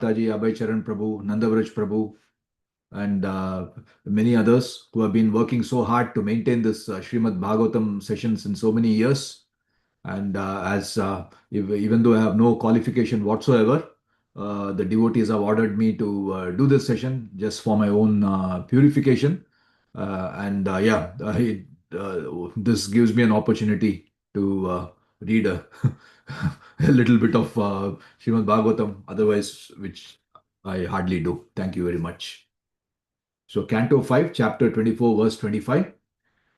Taji, Abhay Charan Prabhu, Nandavraj Prabhu, and many others who have been working so hard to maintain this Srimad Bhagavatam sessions in so many years. And even though I have no qualification whatsoever, the devotees have ordered me to do this session just for my own purification. This gives me an opportunity to read a little bit of Srimad Bhagavatam, otherwise, which I hardly do. Thank you very much. So, Canto 5, Chapter 24, verse 25,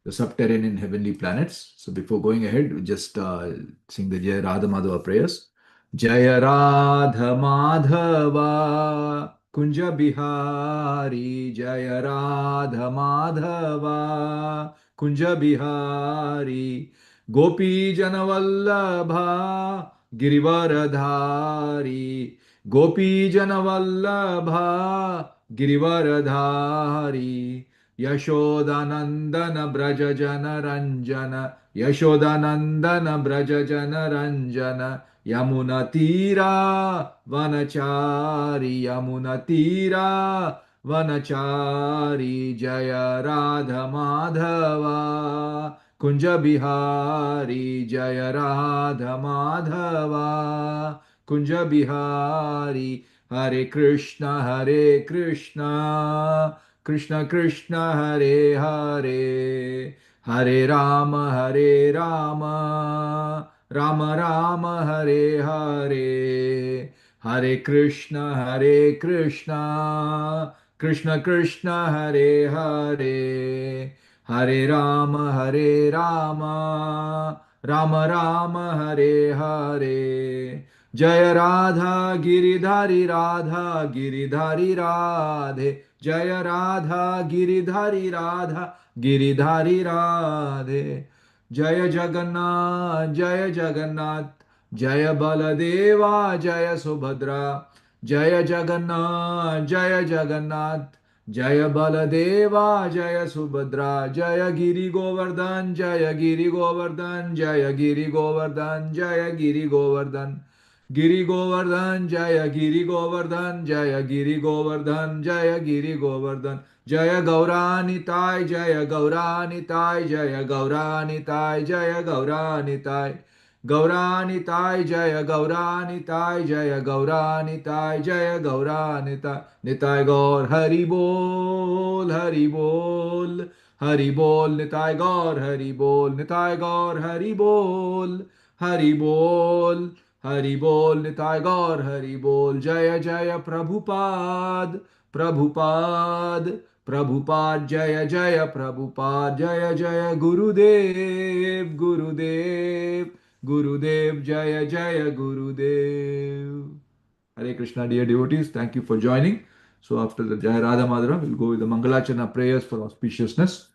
the subterranean heavenly planets. So, before going ahead, we just sing the Jaya Radha Madhava prayers. Jaya Radha Madhava Kunja Bihari, Jaya Radha Madhava Kunja Bihari, Gopi Janavallabha Girivaradhari, Gopi Janavallabha Girivaradhari, Yashodanandana Braja Jana Ranjana, Yashodanandana Braja Jana Ranjana, Yamuna Tira Vanachari, Yamuna Tira Vanachari, Jaya Radha Madhava Kunja Bihari, Jaya Radha Madhava Kunja Bihari, Hare Krishna, Hare Krishna, Krishna Krishna, Hare Hare, Hare Rama, Hare Rama, Rama Rama, Hare Hare, Hare Krishna, Hare Krishna, Krishna Krishna, Hare Hare, Hare Rama, Hare Rama, Rama Rama, Hare Hare. Jaya Radha Giridhari Radha Giridhari Radhe, Jaya Radha Giridhari Radha Giridhari Radhe, Jaya Jagannath Jaya Jagannath, Jaya Baladeva Jaya Subhadra, Jaya Jagannath Jaya Jagannath, Jaya Baladeva Jaya Subhadra, Jaya Giri Govardhan Jaya Giri Govardhan, Jaya Giri Govardhan, Jaya Giri Govardhan, Giri Govardhan Jaya Giri Govardhan, Jaya Giri Govardhan, Jaya Giri Govardhan, Jaya Gaurani Tai, Jaya Gaurani Tai, Jaya Gaurani Tai, Jaya Gaurani Tai, Gaurani Tai, Jaya Gaurani Tai, Jaya Gaurani Tai, Jaya Gaurani Tai, Nitai Gaur Hari Bol, Hari Bol, Hari Bol, Nitai Gaur Hari Bol, Nitai Gaur Hari Bol, Hari Bol, Hari Bol, Nitai Gaur Hari Bol, Jaya Jaya Prabhupada, Prabhupada, Prabhupada, Jaya Jaya Prabhupada, Jaya Jaya Gurudev, Gurudev, Gurudev, Jaya Jaya Gurudev. Hare Krishna, dear devotees, thank you for joining. So after the Jaya Radha Madhura, we'll go with the Mangalachana prayers for auspiciousness.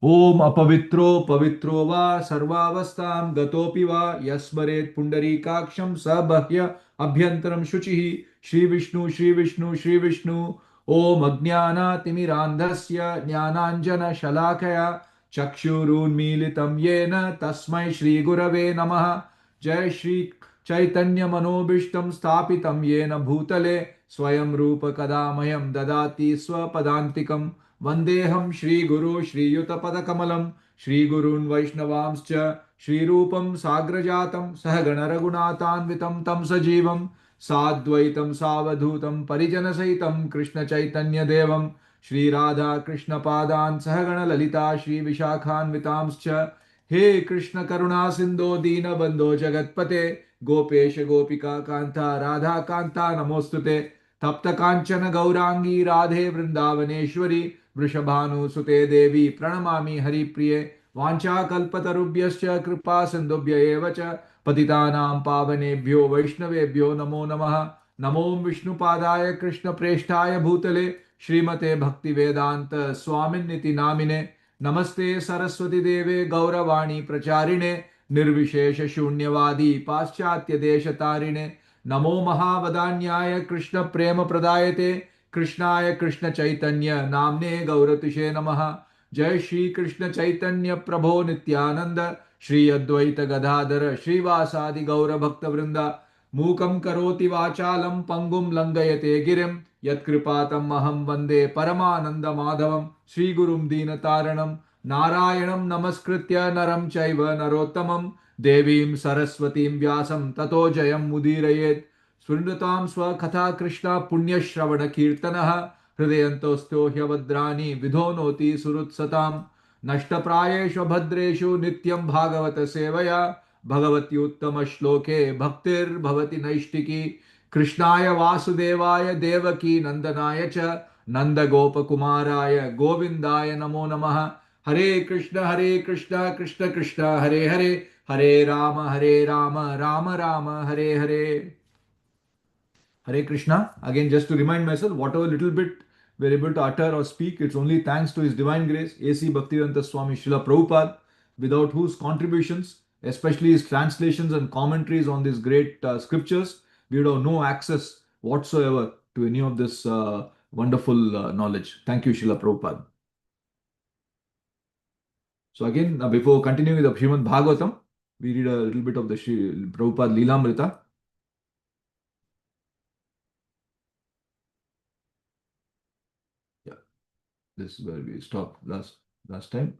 Om apavitro pavitro va sarvavastam gatopi va yasmaret pundarikaksham sabhya abhyantaram shuchihi Shri Vishnu Shri Vishnu Shri Vishnu Om Ajnana Timirandhasya Jnananjana Shalakaya Chakshurunmilitam Yena Tasmai Shri Gurave Namaha. Jai Shri Chaitanya Manobishtam Stapitam Yena Bhutale Swayam Rupa Kadamayam Dadati Swapadantikam Vandeham Shri Guru Shri Yuta Padakamalam Shri Gurun Vaishnavamscha Shri Rupam Sagrajatam Sahagana Raghunathanvitam Tam Sajivam Sadvaitam Savadhutam Parijana Saitam Krishna Chaitanya Devam Shri Radha Krishna Padan Sahagana Lalita Shri Vishakhan Vitamscha He Krishna Karuna Sindho Dina Bandho Jagatpate Gopesha Gopika Kanta Radha Kanta Namostute Tapta Kanchana Gaurangi Radhe Vrindavaneshwari Vrishabhanu Sute Devi Pranamami Hari Priye Vancha Kalpatarubhyascha Kripa Sindhubhya Evacha Patitanam Pavanebhyo Vaishnavebhyo Namo Namaha Namo Vishnu Padaya Krishna Preshtaya Bhutale Srimate Bhakti Vedanta Swamin Niti Namine Namaste Saraswati Deve Gauravani Pracharine Nirvishesha Shunyavadi Paschatya Desha Tarine Namo Mahavadanyaya Krishna Prema Pradayate Krishnaya Krishna Chaitanya Namne Gauratishe Namaha Jai Shri Krishna Chaitanya Prabho Nityananda Shri Advaita Gadadhara Shri Vasadi Gaura Bhakta Vrinda मूकं करोति वाचालं पङ्गुं लङ्घयते गिरिं यत्कृपातम् अहं वन्दे परमानन्दमाधवं श्रीगुरुं दीनतारणं नारायणं नमस्कृत्य नरं चैव नरोत्तमं देवीं सरस्वतीं व्यासं ततो जयं मुदीरयेत् शृण्वतां स्वकथा कृष्ण पुण्यश्रवणकीर्तनः हृदयन्तोऽस्तो ह्यवद्राणि विधो सुहृत्सतां नष्टप्रायेषु भद्रेषु नित्यं भागवत सेवया भगवत्युत्तमश्लोके भक्तिर्भवति नैष्टिकी कृष्णाय वासुदेवाय देवकी नन्दनाय च नन्दगोपकुमाराय गोविन्दाय नमो नमः हरे Krishna Krishna Krishna Hare Hare Hare Ram Ram Ram Hare Hare Hare Krishna. Again, just to remind myself, whatever little bit we're able to utter or speak, it's only thanks to His Divine Grace, A.C. Bhaktivedanta Swami Srila Prabhupada, without whose contributions, especially his translations and commentaries on these great scriptures, we would have no access whatsoever to any of this wonderful knowledge. Thank you, Srila Prabhupada. So again, before continuing with the Srimad Bhagavatam, we read a little bit of the Prabhupada Leelamrita. Yeah, this is where we stopped last time.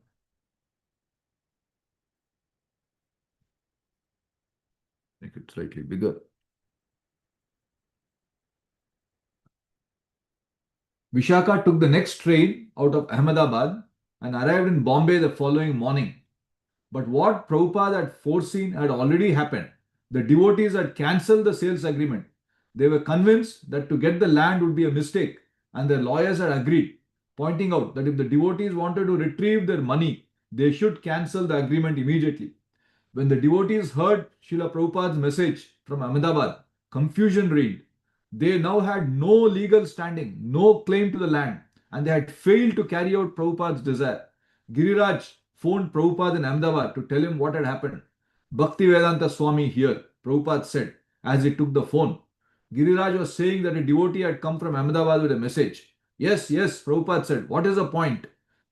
Make it slightly bigger. Vishaka took the next train out of Ahmedabad and arrived in Bombay the following morning. But what Prabhupada had foreseen had already happened. The devotees had cancelled the sales agreement. They were convinced that to get the land would be a mistake, and their lawyers had agreed, pointing out that if the devotees wanted to retrieve their money, they should cancel the agreement immediately. When the devotees heard Srila Prabhupada's message from Ahmedabad, confusion reigned. They now had no legal standing, no claim to the land, and they had failed to carry out Prabhupada's desire. Giriraj phoned Prabhupada in Ahmedabad to tell him what had happened. Bhaktivedanta Swami here, Prabhupada said as he took the phone. Giriraj was saying that a devotee had come from Ahmedabad with a message. Yes, yes, Prabhupada said. What is the point?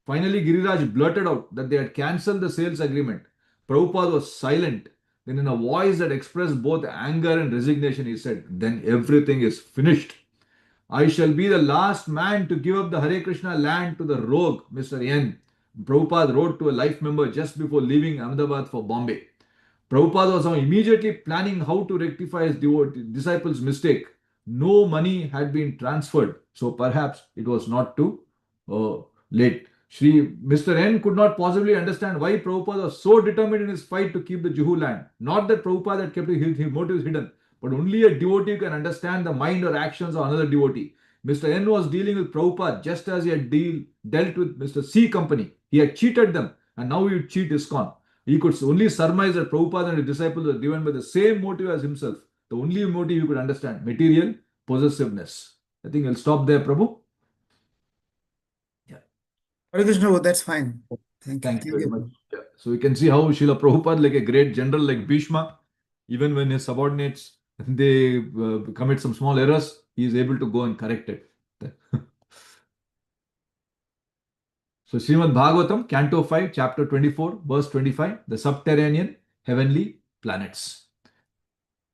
Finally, Giriraj blurted out that they had cancelled the sales agreement. Prabhupada was silent. Then, in a voice that expressed both anger and resignation, he said, "Then everything is finished. I shall be the last man to give up the Hare Krishna land to the rogue, Mr. N." Prabhupada wrote to a life member just before leaving Ahmedabad for Bombay. Prabhupada was now immediately planning how to rectify his disciples' mistake. No money had been transferred, so perhaps it was not too uh, late. Mr. N could not possibly understand why Prabhupada was so determined in his fight to keep the Juhu land. Not that Prabhupada had kept his motives hidden, but only a devotee can understand the mind or actions of another devotee. Mr. N was dealing with Prabhupada just as he had dealt with Mr. C Company. He had cheated them, and now he would cheat ISKCON. He could only surmise that Prabhupada and his disciples were driven by the same motive as himself. The only motive he could understand, material possessiveness. I think I'll stop there, Prabhu. Yeah. Hare Krishna, that's fine. Thank you very much. Yeah. So you can see how Srila Prabhupada, like a great general like Bhishma, even when his subordinates they commit some small errors, he is able to go and correct it. So Srimad Bhagavatam, Canto 5, Chapter 24, verse 25, the subterranean heavenly planets.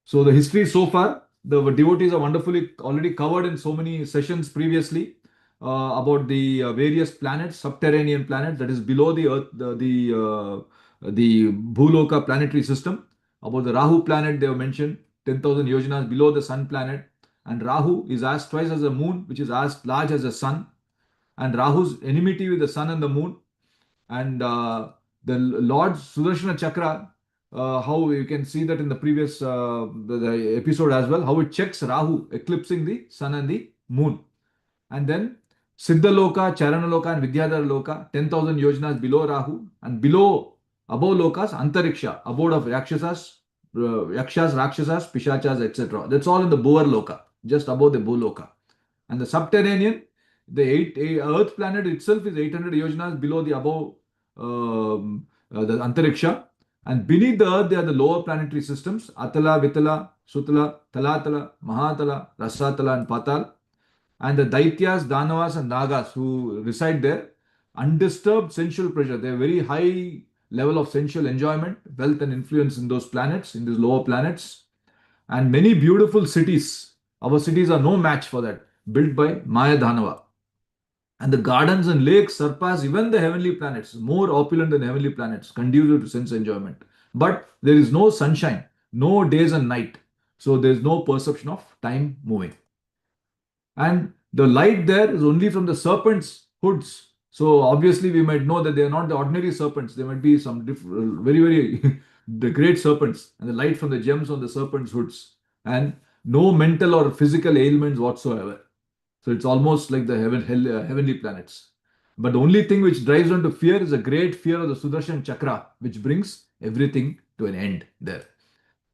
So the history so far, the devotees are wonderfully already covered in so many sessions previously about the various planets, subterranean planets that is below the Earth, the Bhuloka planetary system. About the Rahu planet, they have mentioned 10,000 yojanas below the Sun planet, and Rahu is as twice as the Moon, which is as large as the Sun, and Rahu's enmity with the Sun and the Moon, and the Lord Sudarshana Chakra, how you can see that in the previous the episode as well, how it checks Rahu eclipsing the Sun and the Moon. And then Siddhaloka, Charanaloka, and Vidyadhara Loka, 10,000 yojanas below Rahu, and below, above Lokas, Antariksha, abode of Yakshas, Rakshasas, Pishachas, etc. That's all in the Bhuvar Loka, just above the Bhuloka. And the subterranean, the Earth planet itself is 800 yojanas below the above the Antariksha. And beneath the Earth, there are the lower planetary systems Atala, Vitala, Sutala, Talatala, Mahatala, Rasatala, and Patal. And the Daityas, Danavas, and Nagas who reside there, undisturbed sensual pleasure. They have very high level of sensual enjoyment, wealth, and influence in those planets, in these lower planets. And many beautiful cities. Our cities are no match for that, built by Maya Dhanava. And the gardens and lakes surpass even the heavenly planets, more opulent than heavenly planets, conducive to sense enjoyment. But there is no sunshine, no days and night. So there is no perception of time moving. And the light there is only from the serpents' hoods. So obviously we might know that they are not the ordinary serpents. There might be some very, very the great serpents, and the light from the gems on the serpents' hoods. And no mental or physical ailments whatsoever. So it's almost like the heavenly planets. But the only thing which drives on to fear is a great fear of the Sudarshan Chakra, which brings everything to an end there.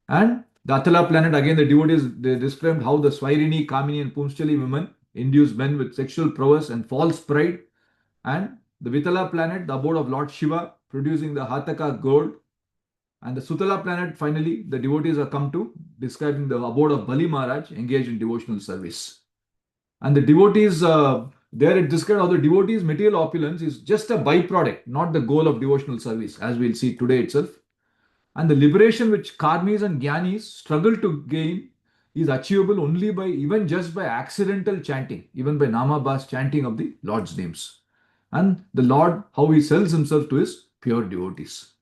And the Atala planet, again, the devotees they described how the Swairini, Kamini, and Pumschali women induce men with sexual prowess and false pride. And the Vitala planet, the abode of Lord Shiva, producing the Hataka gold. And the Sutala planet, finally, the devotees are come to describing the abode of Bali Maharaj, engaged in devotional service. And the devotees, there it described how the devotees' material opulence is just a byproduct, not the goal of devotional service, as we'll see today itself. And the liberation which karmis and jnanis struggle to gain is achievable only by even just by accidental chanting, even by namabhas chanting of the Lord's names. And the Lord, how he sells himself to his pure devotees.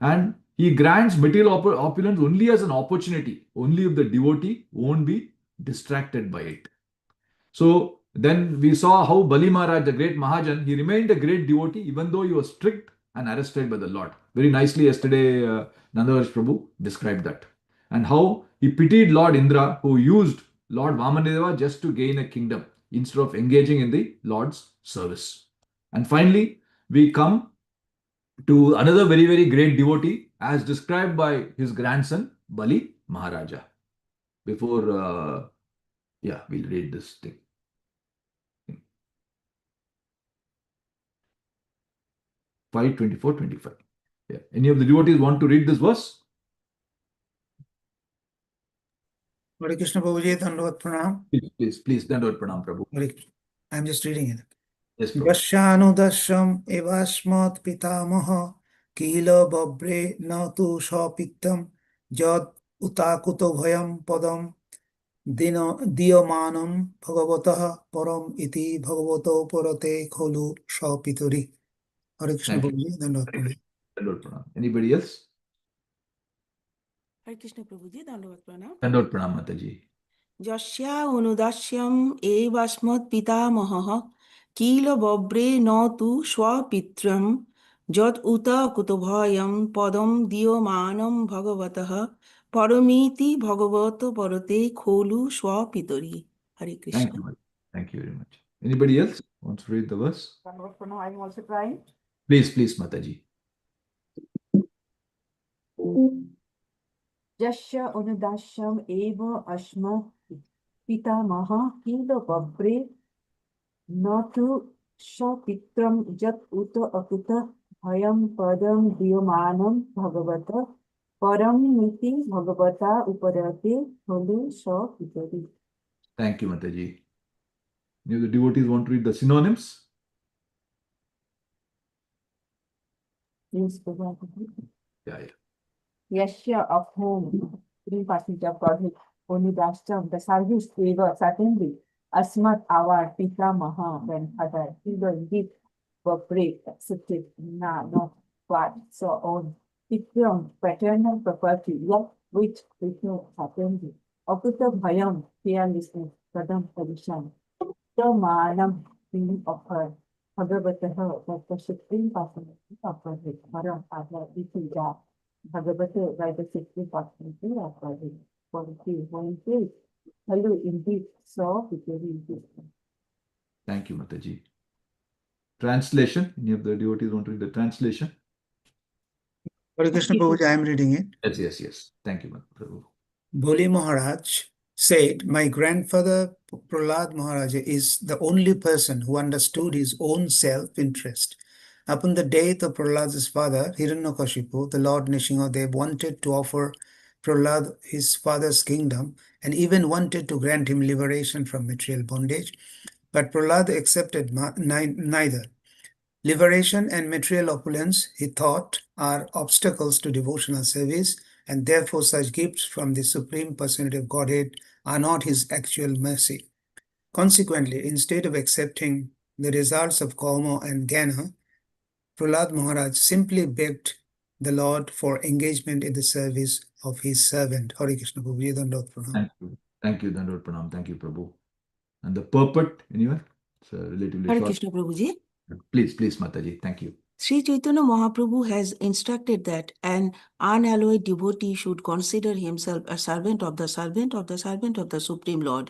And he grants material opulence only as an opportunity, only if the devotee won't be distracted by it. So then we saw how Bali Maharaj, the great Mahajan, he remained a great devotee even though he was strict and arrested by the Lord. Very nicely yesterday, Nandavarsh Prabhu described that. And how he pitied Lord Indra, who used Lord Vamanadeva just to gain a kingdom instead of engaging in the Lord's service. And finally, we come to another very, very great devotee as described by his grandson, Bali Maharaja. Before, we'll read this thing. 5:24:25. Yeah. Any of the devotees want to read this verse? Hare Krishna Prabhuji, Dandavat Pranam. Please. Dandavad Pranam, Prabhu. I'm just reading it. Yes, Prabhu. Yashanudasham evasmat pitamaha kila babre na tu shapiktam jad utakuto bhayam padam diyamanam bhagavatah param iti bhagavato parate kholu shapituri. Hare Krishna Thank you. Prabhuji, Dandavat Pranam. Dandavad Pranam. Anybody else? Hare Krishna Prabhuji, Dandavat Pranam. Dandavad Pranam, Mataji. Jasya unudasyam evasmat pitamaha kila babre na tu swapitram jat uta kutobhayam padam diyamanam bhagavatah paramiti bhagavato parate kholu swapitori. Hare Krishna. Thank you very much. Anybody else wants to read the verse? Dandavat Pranam, I am also trying. Please, Mataji. Jasya unudasyam eva ashma pitamaha kila babre natu shapitram jat uta akuta bhayam padam diyamanam bhagavata param niti bhagavata uparate holu shapitari. Thank you, Mataji. Any of the devotees want to read the synonyms? Yes, Prabhupada. Yeah. Yashya of whom, 3% of Godhead, only the service favor, certainly, Asmat, our Pitamaha, grandfather, either indeed were break, accepted, not what, so on. Pitram, paternal property, what which Pitram, certainly, Okuta Bhayam, fearlessness, Pradam, position, the Manam, being of her, Bhagavataha, that the supreme personality of her, Param, Adha, Visuja. Bhagavata by the 60 possibility of body. 43. Hello, indeed, so very interesting. Thank you, Mataji. Translation. Any of the devotees want to read the translation? Hare Krishna Prabhuji, I am reading it. Yes. Thank you, Prabhu. Boli Maharaj said, my grandfather Prahlad Maharaj is the only person who understood his own self-interest. Upon the death of Prahlad's father, Hiranyakashipu, the Lord Nrsimhadev wanted to offer Prahlad his father's kingdom and even wanted to grant him liberation from material bondage. But Prahlad accepted neither. Liberation and material opulence, he thought, are obstacles to devotional service and therefore such gifts from the Supreme Personality of Godhead are not his actual mercy. Consequently, instead of accepting the results of karma and jnana, Prahlad Maharaj simply begged the Lord for engagement in the service of his servant. Hare Krishna Prabhu. Dandavata Pranam. Thank you. Thank you, Dandavata Pranam. Thank you, Prabhu. And the purport, anyone? It's relatively Hare short. Krishna Prabhuji. Please, Mataji. Thank you. Sri Chaitanya Mahaprabhu has instructed that an unalloyed devotee should consider himself a servant of the servant of the servant of the Supreme Lord.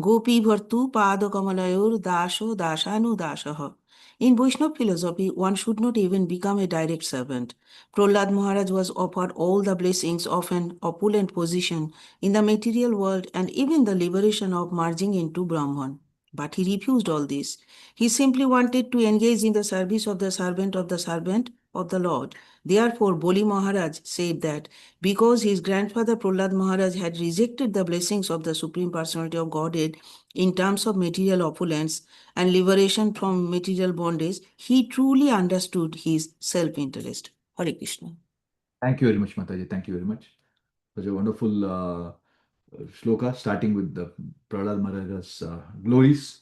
Gopi Bhartu Pada Kamalayor Dasho Dashanu Dashaha. In Vaishnava philosophy, one should not even become a direct servant. Prahlad Maharaj was offered all the blessings of an opulent position in the material world and even the liberation of merging into Brahman. But he refused all this. He simply wanted to engage in the service of the servant of the Lord. Therefore, Boli Maharaj said that because his grandfather Prahlad Maharaj had rejected the blessings of the Supreme Personality of Godhead in terms of material opulence and liberation from material bondage, he truly understood his self-interest. Hare Krishna. Thank you very much, Mataji. Thank you very much. Such a wonderful shloka starting with the Prahlad Maharaj's glories.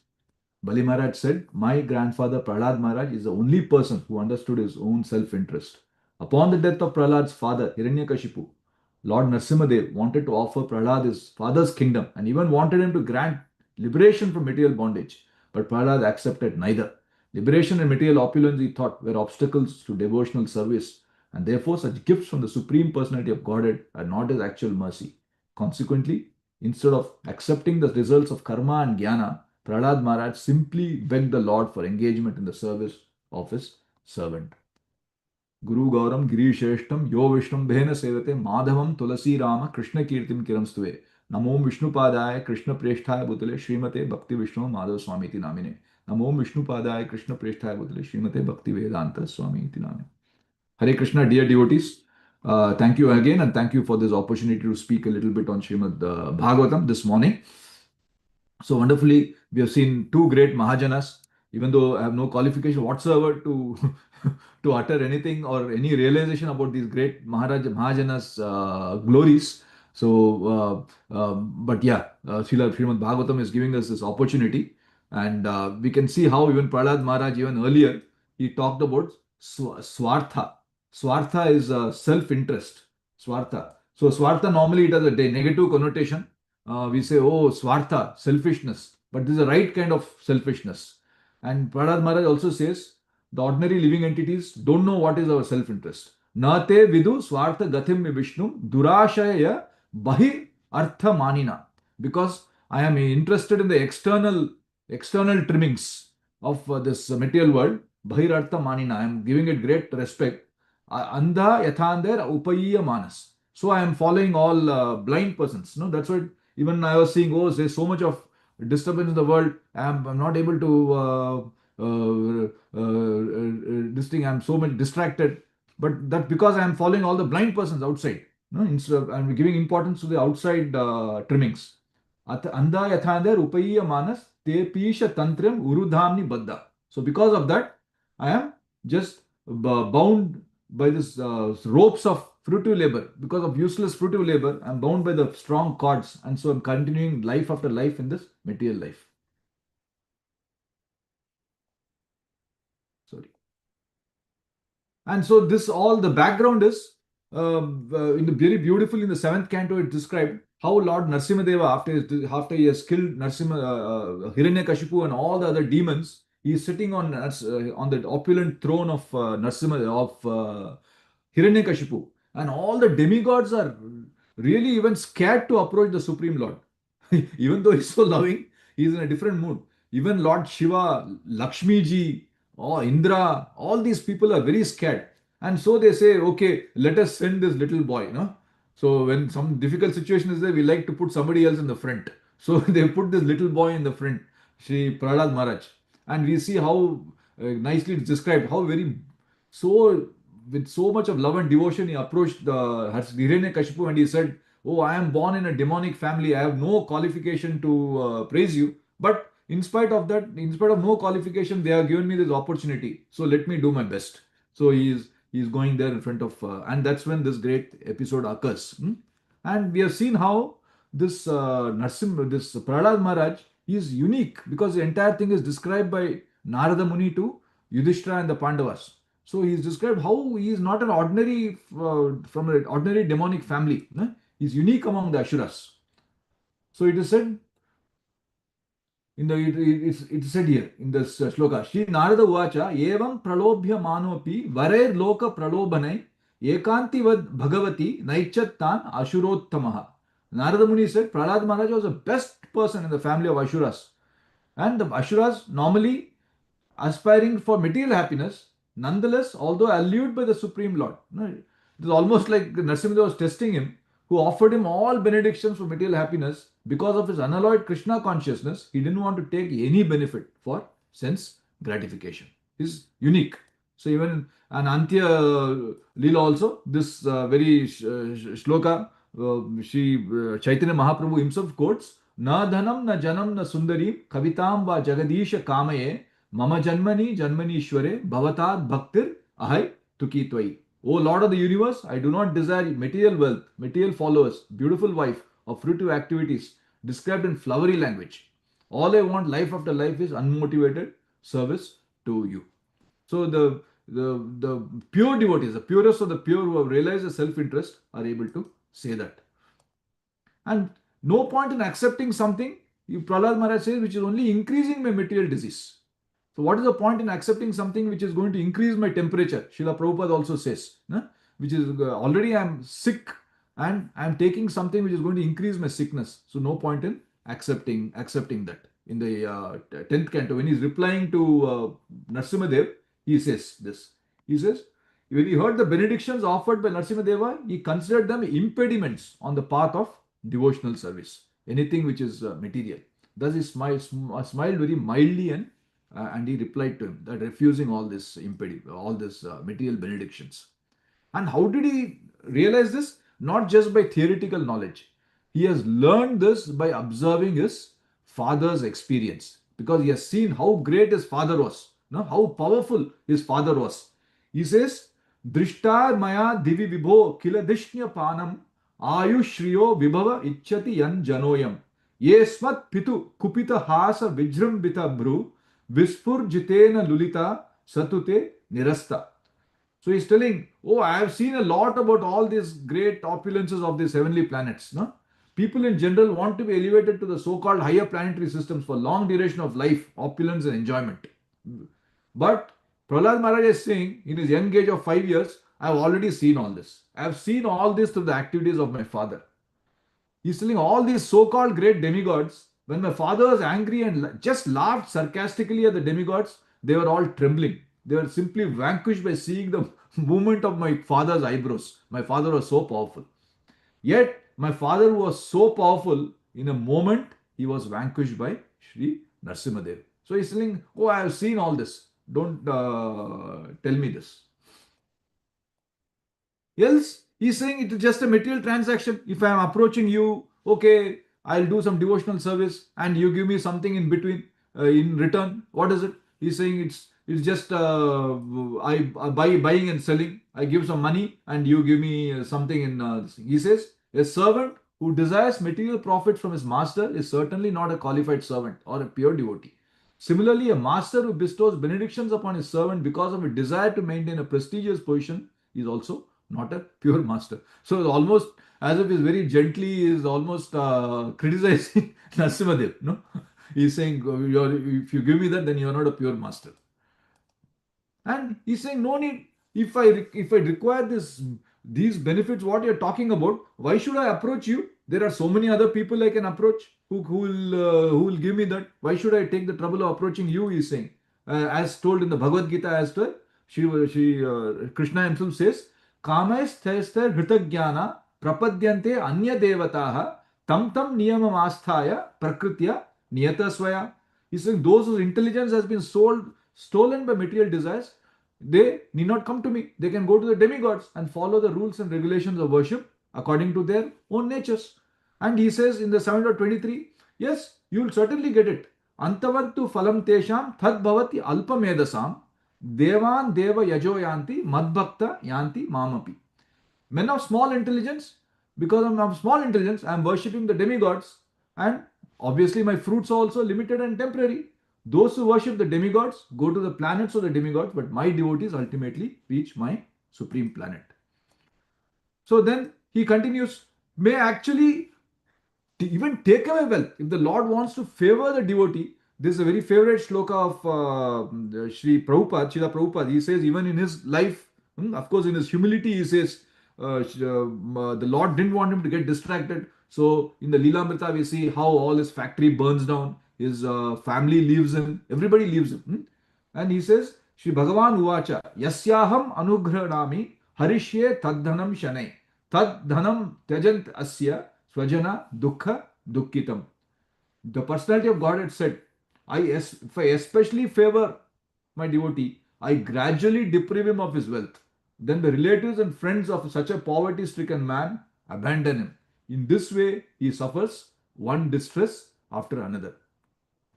Bali Maharaj said, my grandfather Prahlad Maharaj is the only person who understood his own self-interest. Upon the death of Prahlad's father, Hiranyakashipu, Lord Narsimadev wanted to offer Prahlad his father's kingdom and even wanted him to grant liberation from material bondage. But Prahlad accepted neither. Liberation and material opulence, he thought, were obstacles to devotional service, and therefore such gifts from the Supreme Personality of Godhead are not his actual mercy. Consequently, instead of accepting the results of karma and jnana, Prahlad Maharaj simply begged the Lord for engagement in the service of his servant. Guru Gauram Girisheshtam Yo Vishnam Bhena Sevate Madhavam Tulasi Rama Krishna Kirtim Kiramstve Namo Vishnu Padaya Krishna Preshthaya Bhutale Srimate Bhakti Vishnu Madhav Swami Iti Namine Namo Vishnu Padaya Krishna Preshthaya Bhutale Srimate Bhakti Vedanta Swami Iti Namine. Hare Krishna, dear devotees. Thank you again and thank you for this opportunity to speak a little bit on Srimad Bhagavatam this morning. So wonderfully, we have seen two great Mahajanas, even though I have no qualification whatsoever to to utter anything or any realization about these great Mahajanas' glories. So, but yeah, Srimad Bhagavatam is giving us this opportunity, and we can see how even Prahlad Maharaj, even earlier, he talked about Swartha. Swartha is self-interest. Swartha. So, Swartha normally it has a negative connotation. We say, oh, Swartha, selfishness. But this is the right kind of selfishness. And Prahlad Maharaj also says, the ordinary living entities don't know what is our self-interest. Nate vidu swartha gathim vishnu durashaya bahir artha manina. Because I am interested in the external trimmings of this material world, bahir artha manina. I am giving it great respect. Andha yathander upaiya manas. So I am following all blind persons. No, that's what even I was seeing. Oh, there's so much of disturbance in the world. I'm not able to this thing. I'm so much distracted. But that because I'm following all the blind persons outside. No, instead of I'm giving importance to the outside trimmings. Andha yathander upaiya manas te pisha tantram urudhamni baddha. So because of that, I am just bound by this ropes of fruitive labor. Because of useless fruitive labor, I'm bound by the strong cords, and so I'm continuing life after life in this material life. Sorry. And so this all the background is in the very beautiful in the seventh canto. It described how Lord Narsimadeva, after he has killed Hiranyakashipu and all the other demons, he is sitting on the opulent throne of Hiranyakashipu, and all the demigods are really even scared to approach the Supreme Lord. Even though he's so loving, he's in a different mood. Even Lord Shiva, Lakshmi ji, Indra, all these people are very scared. And so they say, okay, let us send this little boy. No? So when some difficult situation is there, we like to put somebody else in the front. So they put this little boy in the front, Sri Prahlad Maharaj. And we see how nicely it's described, how very so with so much of love and devotion he approached the Hiranyakashipu and he said, oh, I am born in a demonic family. I have no qualification to praise you. But in spite of that, in spite of no qualification, they have given me this opportunity. So let me do my best. So he is He's going there in front of, and that's when this great episode occurs. And we have seen how this this Prahlad Maharaj, he is unique because the entire thing is described by Narada Muni to Yudhishthira and the Pandavas. So he is described how he is not an ordinary, from an ordinary demonic family. He is unique among the Asuras. So it is said in the it's said here in this shloka, Shri Narada Uvacha evam pralobhya manopi varer loka pralobanai ekanti vad bhagavati naichattan ashurottamaha. Narada Muni said Prahlad Maharaj was the best person in the family of Ashuras. And the Ashuras normally aspiring for material happiness, nonetheless, although allured by the Supreme Lord. It is almost like Narasimha was testing him, who offered him all benedictions for material happiness. Because of his unalloyed Krishna consciousness, he didn't want to take any benefit for sense gratification. He's unique. So even an Antya Leela also, this very shloka, Chaitanya Mahaprabhu himself quotes, Na dhanam na janam na sundarim kavitam va jagadisha kamaye mama janmani janmanishware bhavatat bhaktir ahai tuki tvai. O Lord of the universe, I do not desire material wealth, material followers, beautiful wife, or fruitive activities described in flowery language. All I want life after life is unmotivated service to you. So the pure devotees, the purest of the pure who have realized the self-interest are able to say that. And no point in accepting something, Prahlad Maharaj says, which is only increasing my material disease. So what is the point in accepting something which is going to increase my temperature? Srila Prabhupada also says, which is already I am sick and I am taking something which is going to increase my sickness. So no point in accepting that. In the 10th canto, when he is replying to Narasimhadev, he says this. He says, when he heard the benedictions offered by Narasimhadeva, he considered them impediments on the path of devotional service. Anything which is material. Thus he smiled very mildly and he replied to him that refusing all this material benedictions. And how did he realize this? Not just by theoretical knowledge. He has learned this by observing his father's experience, because he has seen how great his father was, how powerful his father was. He says, Drishtar maya divi vibho kiladishnya panam ayushriyo vibhava icchati yan janoyam yesmat pitu kupita hasa vijrambita bru vispur jitena lulita satute nirasta. So he's telling, oh, I have seen a lot about all these great opulences of these heavenly planets. People in general want to be elevated to the so-called higher planetary systems for long duration of life, opulence and enjoyment. But Prahlad Maharaj is saying, in his young age of 5 years, I have already seen all this. I have seen all this through the activities of my father. He's telling all these so-called great demigods, when my father was angry and just laughed sarcastically at the demigods, they were all trembling. They were simply vanquished by seeing the movement of my father's eyebrows. My father was so powerful. Yet, my father was so powerful, in a moment, he was vanquished by Sri Narasimhadev. So he's saying, oh, I have seen all this. Don't tell me this. Else, he's saying it is just a material transaction. If I am approaching you, okay, I'll do some devotional service and you give me something in between, in return. What is it? He's saying it's just buying and selling. I give some money and you give me something in this thing. He says, a servant who desires material profit from his master is certainly not a qualified servant or a pure devotee. Similarly, a master who bestows benedictions upon his servant because of a desire to maintain a prestigious position is also not a pure master. So it's almost as if he's very gently is almost criticizing Narasimhadev. No? He's saying, if you give me that, then you're not a pure master. And he's saying, no need. If I require these benefits, what you're talking about, why should I approach you? There are so many other people I can approach who will give me that. Why should I take the trouble of approaching you? He's saying, as told in the Bhagavad Gita as well. Krishna himself says, Kamaisthesthar hritaghyana prapadyante anya devataha tam niyamam asthaya prakritya niyata swaya. He's saying those whose intelligence has been stolen by material desires, they need not come to me. They can go to the demigods and follow the rules and regulations of worship according to their own natures. And he says in the 7.23, yes, you will certainly get it. Antavattu phalam tesham tad bhavati alpamedasam Devan deva yajo yanti madbhakta yanti mamapi. Men of small intelligence, because I'm of small intelligence, I am worshipping the demigods, and obviously my fruits are also limited and temporary. Those who worship the demigods go to the planets of the demigods, but my devotees ultimately reach my supreme planet. So then he continues, may actually to even take away wealth. If the Lord wants to favor the devotee, this is a very favorite shloka of Sri Prabhupada, Srila Prabhupada. He says, even in his life, of course, in his humility, he says, the Lord didn't want him to get distracted. So in the Leelamrita, we see how all his factory burns down, his family leaves him, everybody leaves him. And he says, Shri Bhagavan Uvacha, Yasyaham Anugrahnami Harishye Tadhanam Shanai. Tadhanam Tyajant Asya Swajana Dukha Dukkitam. The personality of God had said, if I especially favor my devotee, I gradually deprive him of his wealth. Then the relatives and friends of such a poverty stricken man abandon him. In this way, he suffers one distress after another.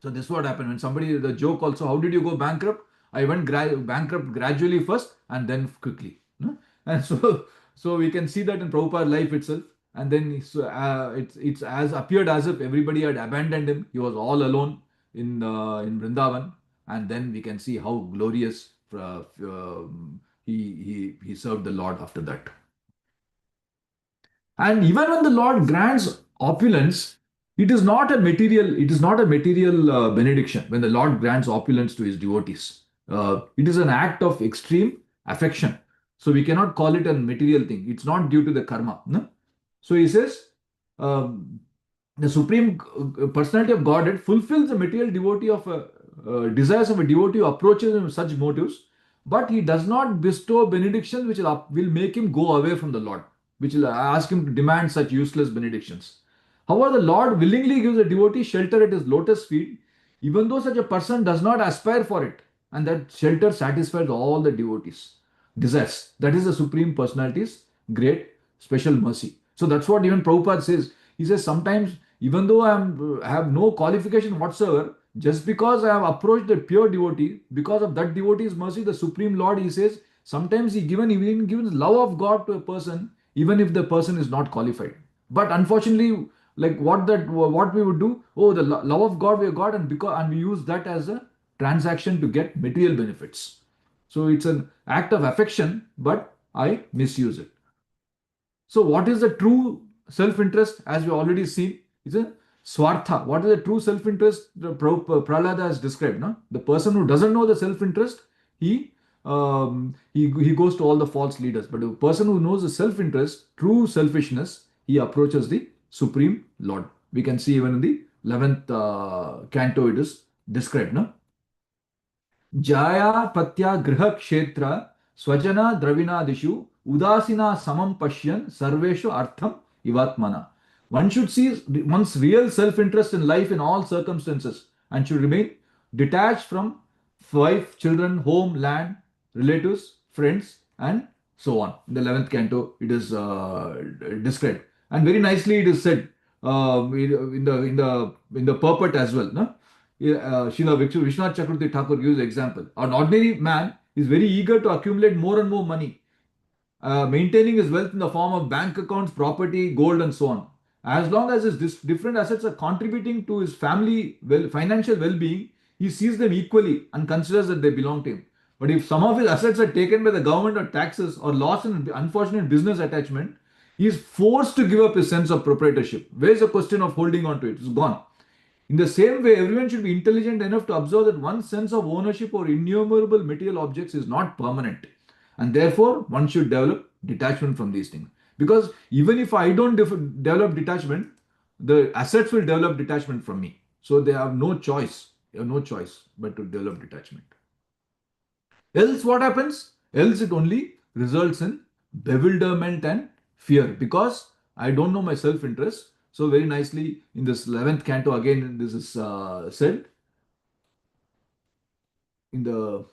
So this is what happened when somebody, the joke also, how did you go bankrupt? I went bankrupt gradually first and then quickly. No? And so we can see that in Prabhupada's life itself. And then it's as appeared as if everybody had abandoned him. He was all alone in Vrindavan. And then we can see how glorious he served the Lord after that. And even when the Lord grants opulence, it is not a material benediction when the Lord grants opulence to his devotees. It is an act of extreme affection. So we cannot call it a material thing. It's not due to the karma. No? So he says, the supreme personality of Godhead fulfills the material devotee of desires of a devotee who approaches him with such motives, but he does not bestow benedictions which will make him go away from the Lord, which will ask him to demand such useless benedictions. However, the Lord willingly gives a devotee shelter at his lotus feet, even though such a person does not aspire for it, and that shelter satisfies all the devotees' desires. That is the Supreme Personality's great special mercy. So that's what even Prabhupada says. He says sometimes, even though I have no qualification whatsoever, just because I have approached the pure devotee, because of that devotee's mercy, the Supreme Lord, he says, sometimes he even gives love of God to a person, even if the person is not qualified. But unfortunately, like what we would do, oh, the love of God we have got, and we use that as a transaction to get material benefits. So it's an act of affection, but I misuse it. So what is the true self-interest? As we already seen, is a swartha. What is the true self-interest? Prahlada has described. No? The person who doesn't know the self-interest, he goes to all the false leaders. But the person who knows the self-interest, true selfishness, he approaches the Supreme Lord. We can see even in the 11th canto it is described. No? Jaya Patya Griha Kshetra Swajana Dravinadishu Udasina Samam Pashyan Sarveshu Artham Ivatmana. One should see one's real self-interest in life in all circumstances and should remain detached from wife, children, home, land, relatives, friends, and so on. In the 11th canto, it is described, and very nicely it is said in the purport as well. No? Srila Vishwanath Chakravarti Thakur gives an example. An ordinary man is very eager to accumulate more and more money, maintaining his wealth in the form of bank accounts, property, gold, and so on. As long as his different assets are contributing to his family financial well-being, he sees them equally and considers that they belong to him. But if some of his assets are taken by the government or taxes or lost in unfortunate business attachment, he is forced to give up his sense of proprietorship. Where is the question of holding on to it? It's gone. In the same way, everyone should be intelligent enough to observe that one's sense of ownership over innumerable material objects is not permanent. And therefore, one should develop detachment from these things. Because even if I don't develop detachment, the assets will develop detachment from me. So they have no choice. They have no choice but to develop detachment. Else what happens? Else it only results in bewilderment and fear, because I don't know my self-interest. So very nicely in this 11th canto again this is said in the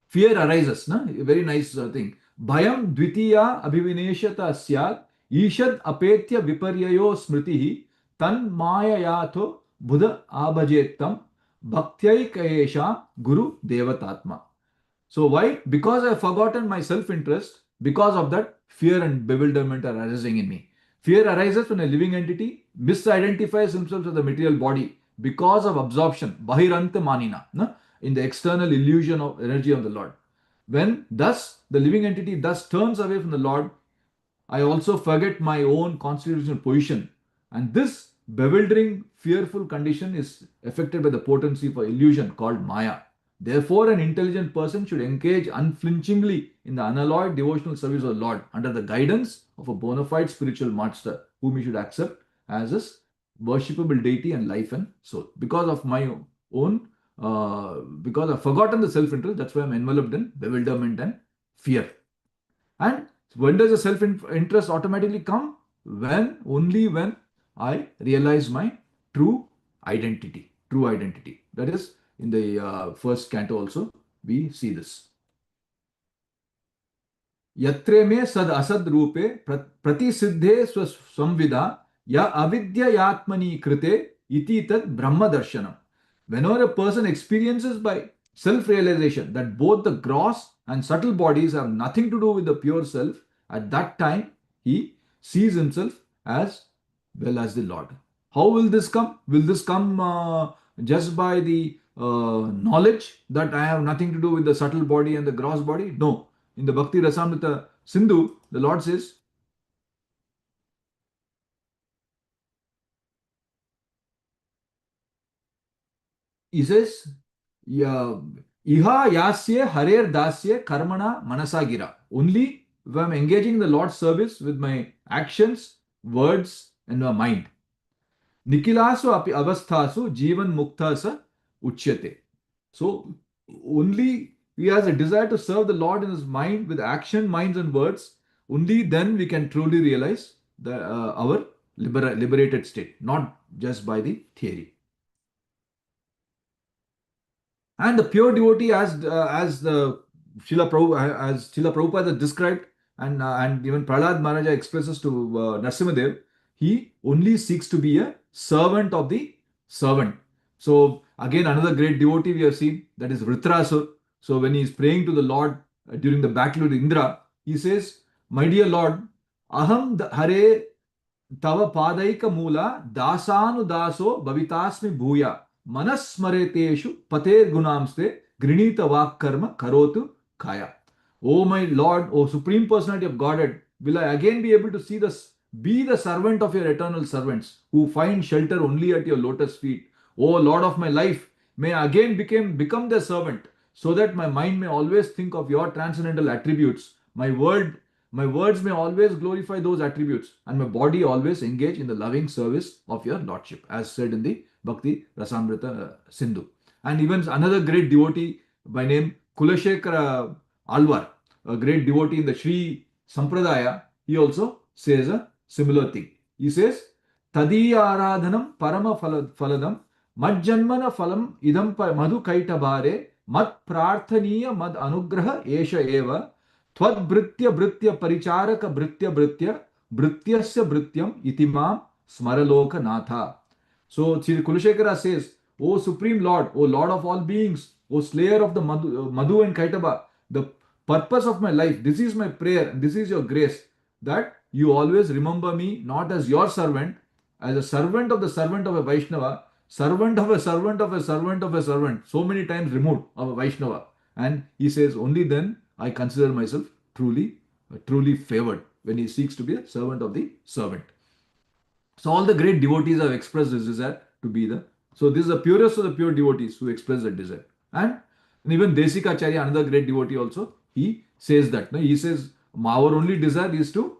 fear arises. Na? A very nice thing. Bhayam dvitiya abhivineshata syat ishad apetya viparyayo smritihi tan mayayatho buddha abhajettam bhaktyai guru devatatma. So why? Because I have forgotten my self-interest, because of that, fear and bewilderment are arising in me. Fear arises when a living entity misidentifies himself as the material body because of absorption, bahiranta manina, no? In the external illusion of energy of the Lord. When thus the living entity thus turns away from the Lord, I also forget my own constitutional position. And this bewildering, fearful condition is affected by the potency for illusion called Maya. Therefore, an intelligent person should engage unflinchingly in the unalloyed devotional service of the Lord under the guidance of a bona fide spiritual master, whom he should accept as his worshipable deity and life and soul. Because of my own, because I've forgotten the self interest, that's why I'm enveloped in bewilderment and fear. And when does the self interest automatically come? Only when I realize my true identity. True identity. That is in the first canto also, we see this. यत्रे में सद असद रूपे प्रतिसिद्धे संविदा या avidyayatmani krite iti tat brahma darshanam. Whenever a person experiences by self-realization that both the gross and subtle bodies have nothing to do with the pure self, at that time he sees himself as well as the Lord. How will this come? Will this come just by the knowledge that I have nothing to do with the subtle body and the gross body? No. In the Bhakti Rasamrita Sindhu, the Lord says, He says, Iha yasya harer dasya karmana manasagira. Only if I am engaging in the Lord's service with my actions, words, and my mind. Nikilasu api avasthasu jivan muktasa uchyate. So, only he has a desire to serve the Lord in his mind with action, minds, and words. Only then we can truly realize our liberated state, not just by the theory. And the pure devotee, as the Srila Prabhupada has described, and even Prahlad Maharaja expresses to Narasimhadev, he only seeks to be a servant of the servant. So again, another great devotee we have seen, that is Vritrasur. So when he is praying to the Lord during the battle with Indra, he says, "My dear Lord, aham hare tava padaika mula dasanudaso bhavitasmi bhuya manasmareteshu pate gunamste grinita vak karma karotu kaya." Oh my Lord, O Supreme Personality of Godhead, will I again be able to see this? Be the servant of your eternal servants who find shelter only at your lotus feet. O Lord of my life, may I again become their servant, so that my mind may always think of your transcendental attributes. My words may always glorify those attributes, and my body always engage in the loving service of your Lordship, as said in the Bhakti Rasamrita Sindhu. And even another great devotee by name Kulashekara Alvar, a great devotee in the Sri Sampradaya, he also says a similar thing. He says, Tadiya aradhanam parama faladam majjanmana phalam idam madhu kaitabhare mat prarthaniya mad anugraha esha eva Tvadbritya Britya Paricharaka Britya Britya Brityasya Brityam Itimam Smaraloka Natha. So Sri Kulashekara says, O Supreme Lord, O Lord of all beings, O Slayer of the Madhu and Kaitaba, the purpose of my life, this is my prayer, and this is your grace, that you always remember me not as your servant, as a servant of the servant of a Vaishnava, servant of a servant of a servant of a servant, so many times removed of a Vaishnava. And he says, only then I consider myself truly favored, when he seeks to be a servant of the servant. So all the great devotees have expressed this desire to be the. So this is the purest of the pure devotees who express that desire. And even Desikacharya, another great devotee also, he says that. No? He says, our only desire is to,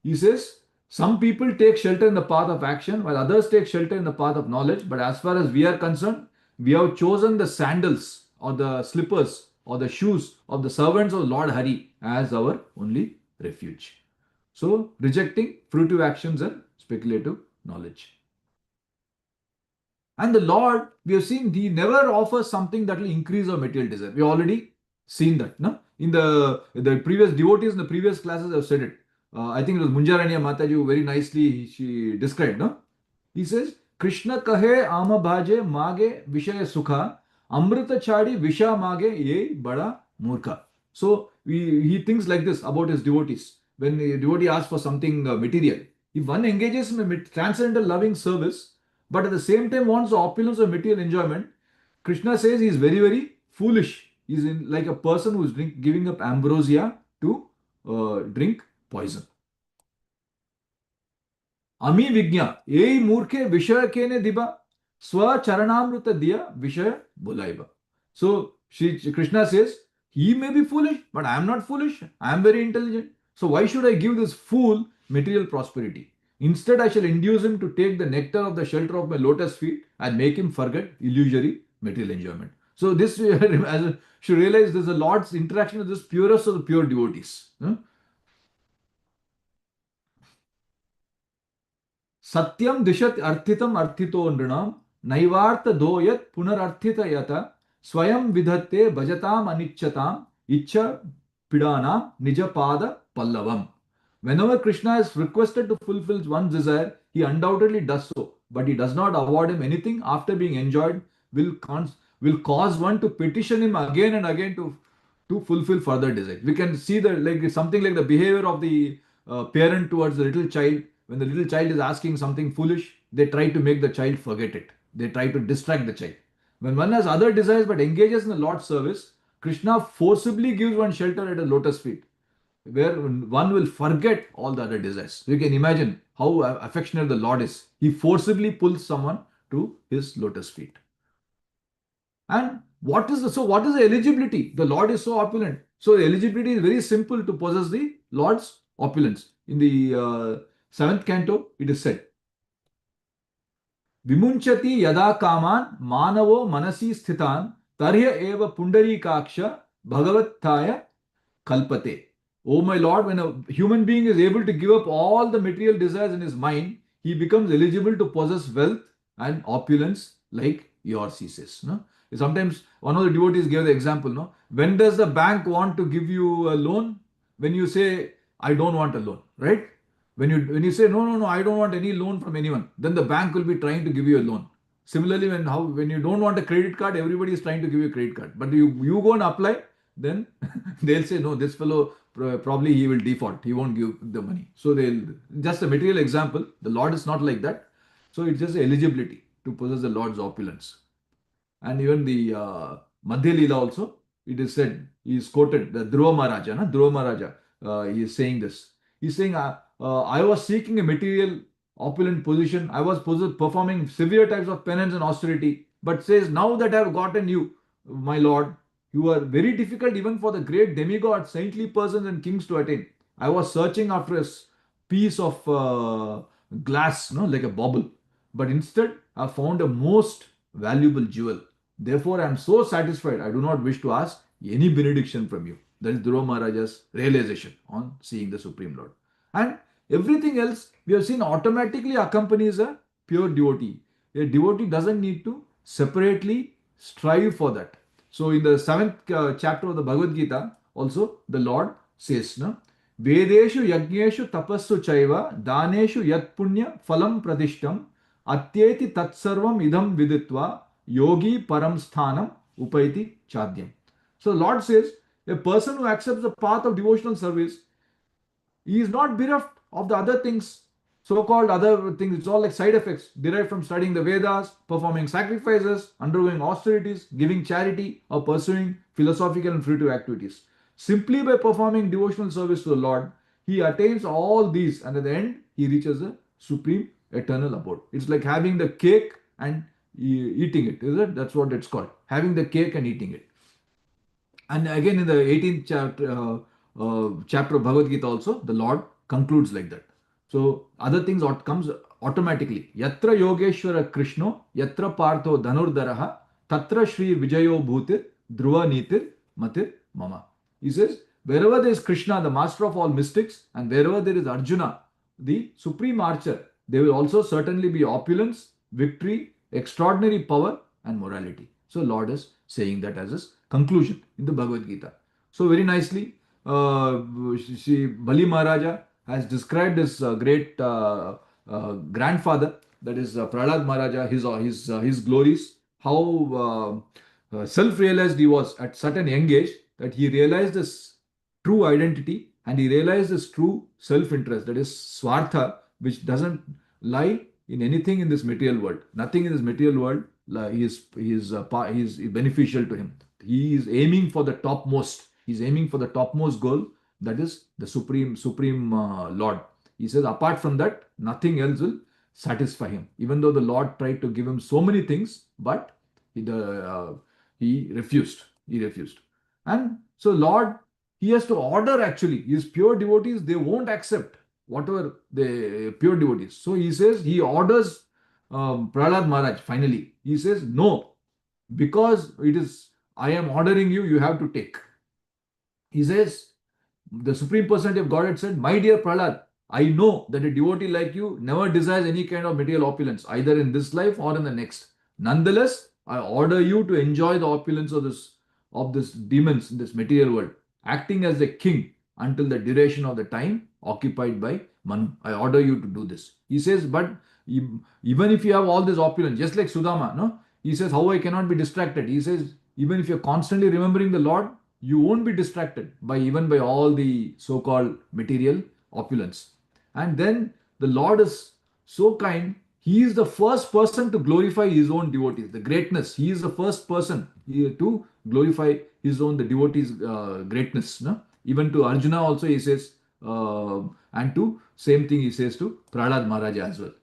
he says, some people take shelter in the path of action, while others take shelter in the path of knowledge. But as far as we are concerned, we have chosen the sandals or the slippers or the shoes of the servants of Lord Hari as our only refuge. So, rejecting fruitive actions and speculative knowledge. And the Lord, we have seen, He never offers something that will increase our material desire. We already seen that. No? In the previous devotees in the previous classes have said it. I think it was Munjaraniya Mataji who very nicely she described. No? He says, Krishna kahe ama bhaje mage vishaya sukha, amrita chadi visha mage ye bada murkha. So he thinks like this about his devotees. When a devotee asks for something material, if one engages in a transcendental loving service, but at the same time wants the opulence of material enjoyment, Krishna says he is very, very foolish. He is like a person who is giving up ambrosia to drink poison. Ami Vignya, Ei Murkhe Vishaya Kene Diba, Swa Charanamrita Diya Vishaya Bulaiba. So Krishna says, he may be foolish, but I am not foolish. I am very intelligent. So why should I give this fool material prosperity? Instead, I shall induce him to take the nectar of the shelter of my lotus feet and make him forget illusory material enjoyment. So this as should realize this is the Lord's interaction with this purest of the pure devotees. Satyam dishat arthitam arthito nrinam naivartha doyat punararthita yata swayam vidhatte bhajatam anichyatam ichha pidanam nijapada pallavam. Whenever Krishna is requested to fulfill one's desire, he undoubtedly does so, but he does not award him anything after being enjoyed, will cause one to petition him again and again to fulfill further desires. We can see that like something like the behavior of the parent towards the little child. When the little child is asking something foolish, they try to make the child forget it. They try to distract the child. When one has other desires but engages in the Lord's service, Krishna forcibly gives one shelter at a lotus feet, where one will forget all the other desires. You can imagine how affectionate the Lord is. He forcibly pulls someone to his lotus feet. And what is the eligibility? The Lord is so opulent. So the eligibility is very simple to possess the Lord's opulence. In the seventh canto, it is said, Vimunchati yada kaman manavo manasi sthitan tarya eva pundarikaksha bhagavattaya kalpate. Oh my Lord, when a human being is able to give up all the material desires in his mind, he becomes eligible to possess wealth and opulence like yours, he says. No? Sometimes one of the devotees gave the example, no? When does the bank want to give you a loan? When you say, I don't want a loan, right? When you say, no, I don't want any loan from anyone, then the bank will be trying to give you a loan. Similarly, when you don't want a credit card, everybody is trying to give you a credit card. But you go and apply, then they'll say, no, this fellow probably he will default. He won't give the money. So they'll just a material example. The Lord is not like that. So it's just eligibility to possess the Lord's opulence. And even the Madhya Leela also, it is said, he is quoted, the Dhruva Maharaja, Dhruva Maharaja, he is saying this. He is saying, I was seeking a material opulent position. I was performing severe types of penance and austerity. But says, now that I have gotten you, my Lord, you are very difficult even for the great demigods, saintly persons and kings to attain. I was searching after a piece of glass, like a bauble. But instead, I found a most valuable jewel. Therefore, I am so satisfied. I do not wish to ask any benediction from you. That is Dhruva Maharaja's realization on seeing the Supreme Lord. And everything else we have seen automatically accompanies a pure devotee. A devotee doesn't need to separately strive for that. So in the seventh chapter of the Bhagavad Gita, also the Lord says, no? Vedeshu yajneshu tapassu chaiva daneshu yat punya phalam pradishtam atyeti tatsarvam idam viditva yogi param sthanam upaiti chadyam. So the Lord says, a person who accepts the path of devotional service, he is not bereft of the other things, so-called other things. It's all like side effects derived from studying the Vedas, performing sacrifices, undergoing austerities, giving charity, or pursuing philosophical and fruitive activities. Simply by performing devotional service to the Lord, he attains all these, and at the end, he reaches the supreme eternal abode. It's like having the cake and eating it, is it? That's what it's called. Having the cake and eating it. And again, in the 18th chapter of Bhagavad Gita also, the Lord concludes like that. So other things comes automatically. Yatra Yogeshwara Krishno, Yatra Partho Dhanurdaraha, Tatra Shri Vijayo Bhutir, Dhruva Nitir, Matir Mama. He says, wherever there is Krishna, the master of all mystics, and wherever there is Arjuna, the supreme archer, there will also certainly be opulence, victory, extraordinary power, and morality. So Lord is saying that as his conclusion in the Bhagavad Gita. So very nicely, Bali Maharaja has described his great grandfather that is Prahlad Maharaja, his glories, how self-realized he was at certain young age, that he realized his true identity and he realized his true self-interest, that is swartha, which doesn't lie in anything in this material world. Nothing in this material world is beneficial to him. He is aiming for the topmost. He's aiming for the topmost goal, that is the supreme Lord. He says, apart from that, nothing else will satisfy him. Even though the Lord tried to give him so many things, but he refused. He refused. And so, Lord, he has to order actually. His pure devotees, they won't accept whatever the pure devotees. So he says, he orders Prahlad Maharaj finally. He says, no, because it is, I am ordering you, you have to take. He says, the Supreme Personality of Godhead said, my dear Prahlad, I know that a devotee like you never desires any kind of material opulence, either in this life or in the next. Nonetheless, I order you to enjoy the opulence of this demons in this material world, acting as the king until the duration of the time occupied by Manu. I order you to do this. He says, but even if you have all this opulence, just like Sudama, no? He says, how I cannot be distracted. He says, even if you're constantly remembering the Lord, you won't be distracted by all the so-called material opulence. And then the Lord is so kind. He is the first person to glorify his own devotees. The greatness. He is the first person to glorify his own, the devotees' greatness. No? Even to Arjuna also he says, and to same thing he says to Prahlad Maharaja as well.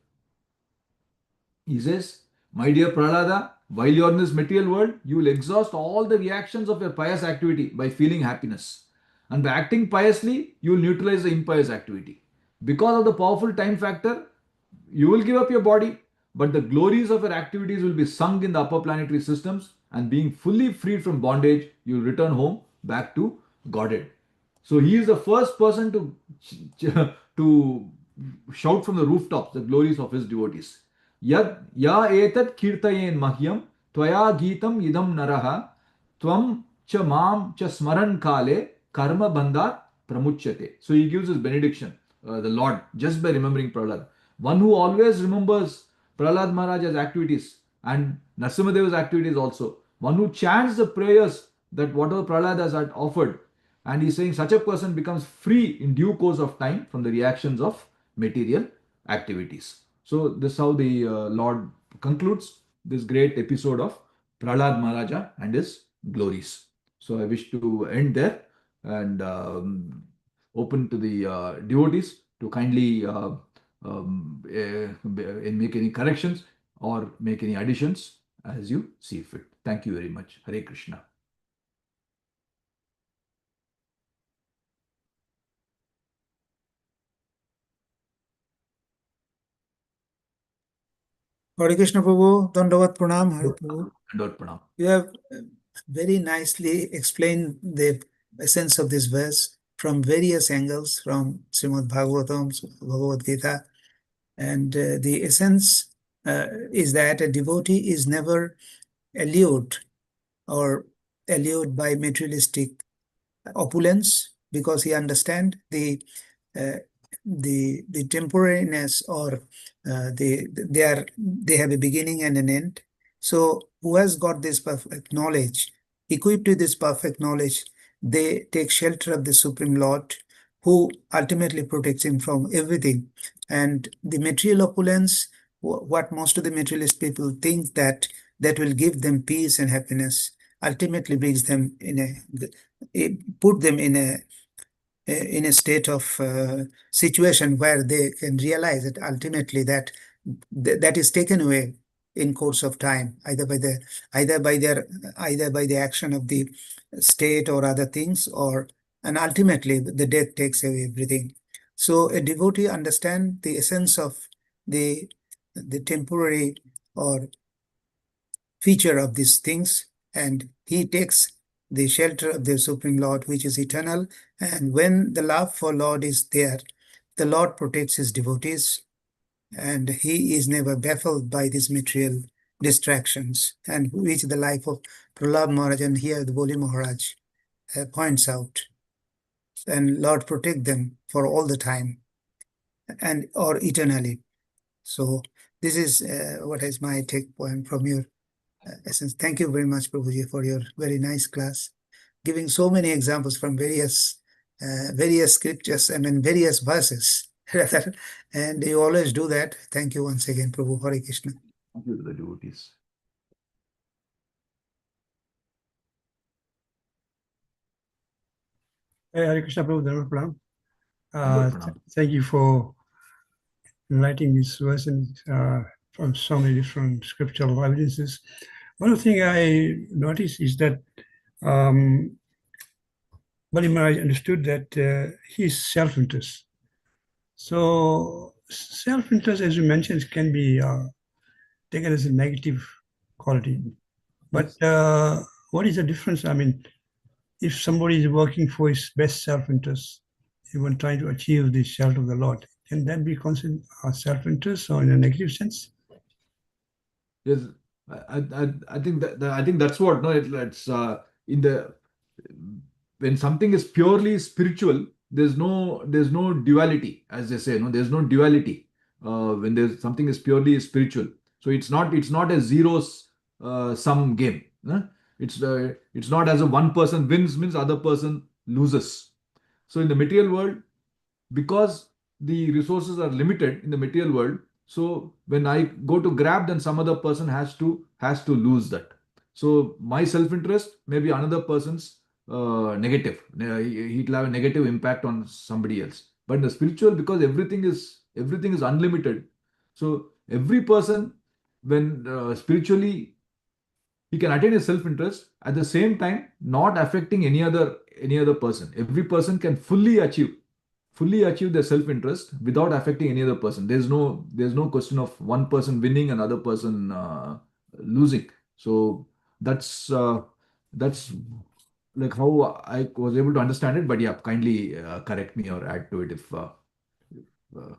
He says, my dear Prahlada, while you are in this material world, you will exhaust all the reactions of your pious activity by feeling happiness. And by acting piously, you will neutralize the impious activity. Because of the powerful time factor, you will give up your body, but the glories of your activities will be sunk in the upper planetary systems, and being fully freed from bondage, you will return home back to Godhead. So he is the first person to shout from the rooftops the glories of his devotees. Yad ya etat kirtayen mahyam tvaya geetam idam naraha tvam cha mam cha smaran kale karma bandha pramuchyate. So he gives his benediction, the Lord, just by remembering Prahlad. One who always remembers Prahlad Maharaj's activities and Narasimhadeva's activities also. One who chants the prayers that whatever Prahlad has offered, and he's saying such a person becomes free in due course of time from the reactions of material activities. So this is how the Lord concludes this great episode of Prahlad Maharaja and his glories. So I wish to end there and open to the devotees to kindly make any corrections or make any additions as you see fit. Thank you very much. Hare Krishna. Hare Krishna Prabhu, Dandavat Pranam, Hare Prabhu. Dandot Pranam. You have very nicely explained the essence of this verse from various angles, from Srimad Bhagavatam, Bhagavad Gita. And the essence is that a devotee is never allured by materialistic opulence, because he understands the temporariness, or they have a beginning and an end. So who has got this perfect knowledge, equipped with this perfect knowledge, they take shelter of the Supreme Lord, who ultimately protects him from everything. And the material opulence, what most of the materialist people think that will give them peace and happiness, ultimately brings them put them in a state of situation where they can realize that ultimately that is taken away in course of time, either by the action of the state or other things, and ultimately the death takes away everything. So a devotee understands the essence of the temporary or feature of these things, and he takes the shelter of the Supreme Lord, which is eternal. And when the love for Lord is there, the Lord protects his devotees, and he is never baffled by these material distractions, and which the life of Prahlad Maharaj, and here the Boli Maharaj points out. And Lord protect them for all the time or eternally. So this is what is my take point from your essence. Thank you very much, Prabhuji, for your very nice class, giving so many examples from various scriptures and in various verses. And you always do that. Thank you once again, Prabhu. Hare Krishna. Thank you to the devotees. Hare Krishna, Prabhu, Dharma Pranam. Pranam. Thank you for enlightening these verses from so many different scriptural evidences. One thing I noticed is that Bali Maharaj understood that he's self-interest. So self-interest, as you mentioned, can be taken as a negative quality. But what is the difference? I mean, if somebody is working for his best self-interest, even trying to achieve the shelter of the Lord, can that be considered a self-interest or in a negative sense? Yes, I think that's what, no, it's in the, when something is purely spiritual, there's no duality, as they say, no, there's no duality when there's something is purely spiritual. So it's not a zero sum game. It's not as a one person wins means other person loses. So in the material world, because the resources are limited in the material world, so when I go to grab, then some other person has to lose that. So my self-interest may be another person's negative. He'll have a negative impact on somebody else. But in the spiritual, because everything is unlimited, so every person, when spiritually, he can attain his self-interest at the same time, not affecting any other person. Every person can fully achieve their self-interest without affecting any other person. There's no question of one person winning and other person losing. So that's like how I was able to understand it. But yeah, kindly correct me or add to it if.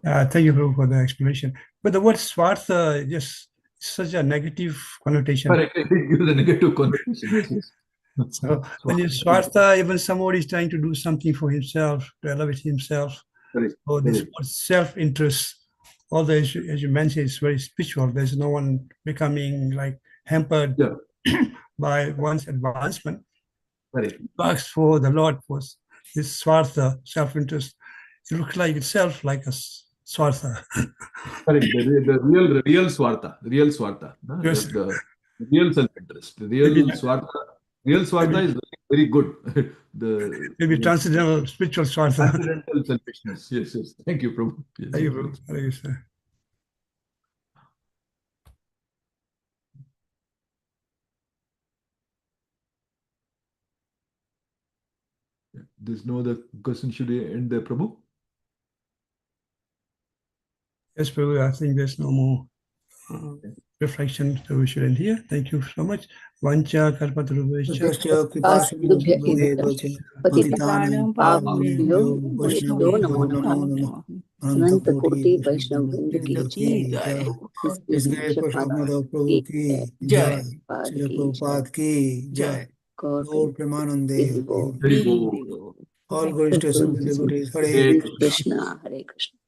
Thank you, Prabhu, for the explanation. But the word swartha just such a negative connotation. Correct. It gives a negative connotation. Yes. So when you swartha, even somebody is trying to do something for himself, to elevate himself. Correct. So this word self-interest, although as you mentioned, it's very spiritual. There's no one becoming like hampered by one's advancement. Correct. Works for the Lord was this swartha, self-interest. It looks like itself like a swartha. Correct. The real swartha. No? Yes. The real self-interest. The real swartha. Real swartha is very good. Maybe transcendental spiritual swartha. Transcendental selfishness. Yes. Thank you, Prabhu. Yes, Thank you, Prabhu. Hare Krishna. There's no other question. Should we end there, Prabhu? Yes, Prabhu, I think there's no more reflection, so we should end here. Thank you so much. Vancha kalpatarubhescha. पतितानं पावनेभ्यो वैष्णवेभ्यो नमो नमः। अनंत कोटि वैष्णव वृंद की जय। इस great पोशाक माधव प्रभु की जय। श्रील प्रभुपाद की जय। गौर प्रेमानंदे Very good. all good to Hare Hare Krishna. Krishna.